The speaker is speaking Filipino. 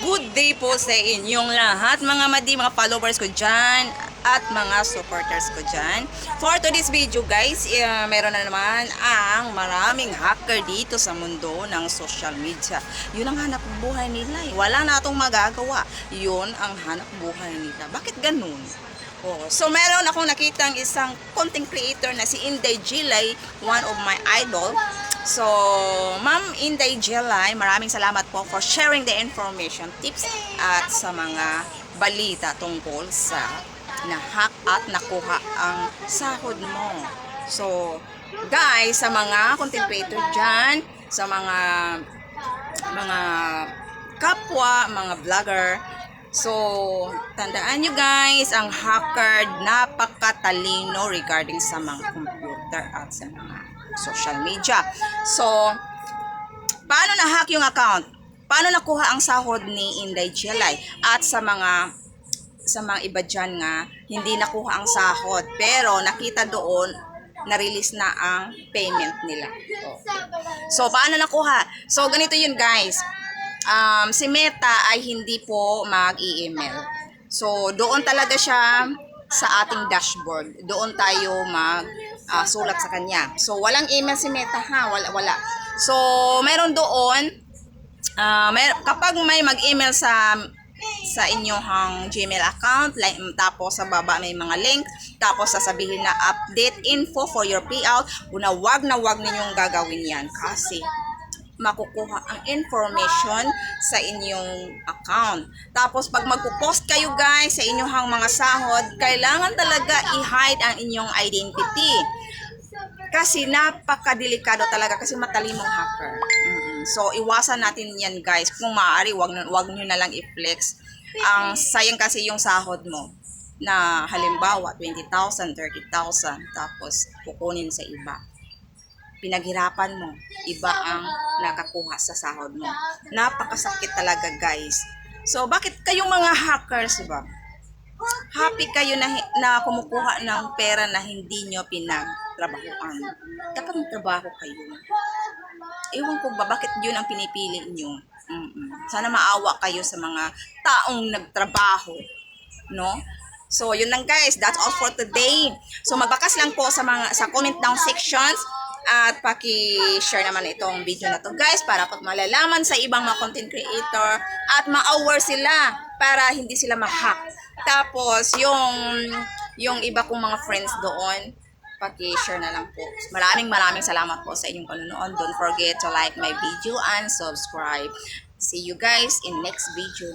Good day po sa inyong lahat, mga madi, mga followers ko dyan, at mga supporters ko dyan. For today's video guys, meron na naman ang maraming hacker dito sa mundo ng social media. Yun ang hanap buhay nila. Wala na itong magagawa. Yun ang hanap buhay nila. Bakit ganun? Oh, so meron akong nakitang isang content creator na si Inday Jilay, one of my idol. So, Ma'am Inday Jilay, maraming salamat po for sharing the information, tips at sa mga balita tungkol sa na-hack at nakuha ang sahod mo. So, guys, sa mga content creator dyan, sa mga kapwa, mga vlogger, so, tandaan nyo guys, ang hacker napakatalino regarding sa mga computer at sa mga social media. So, paano na-hack yung account? Paano nakuha ang sahod ni Inday Jilay? At sa mga iba dyan nga, hindi nakuha ang sahod. Pero nakita doon, na-release na ang payment nila. So, paano nakuha? So, ganito yun guys. Si Meta ay hindi po mag-i-email. So, doon talaga siya sa ating dashboard. Doon tayo sulat sa kanya. So, walang email si Meta ha. Wala. So, meron doon, kapag may mag-email sa inyong Gmail account, like, tapos sa baba may mga link, tapos sasabihin na update info for your payout, wag na wag ninyong gagawin yan kasi makukuha ang information sa inyong account. Tapos pag magpo-post kayo guys sa inyong mga sahod, kailangan talaga i-hide ang inyong identity. Kasi napakadelikado talaga kasi matalimong hacker. So iwasan natin yan guys. Kung maaari, wag nyo na lang i-flex. Ang sayang kasi yung sahod mo na halimbawa 20,000, 30,000 tapos kukunin sa iba. Pinaghirapan mo, iba ang nakakuha sa sahod mo. Napakasakit talaga guys. So bakit kayong mga hackers, diba? Happy kayo na kumukuha ng pera na hindi nyo pinagtrabahoan. Dapat magtrabaho kayo. Ewan ko ba, bakit yun ang pinipili nyo? Sana maawa kayo sa mga taong nagtrabaho. No? So, yun lang guys. That's all for today. So, magbakas lang po sa comment down sections. At paki-share naman itong video na to guys para po malalaman sa ibang mga content creator at ma-aware sila para hindi sila ma-hack. Tapos, yung iba kong mga friends doon, paki-share na lang po. Maraming salamat po sa inyong panonood. Don't forget to like my video and subscribe. See you guys in next video.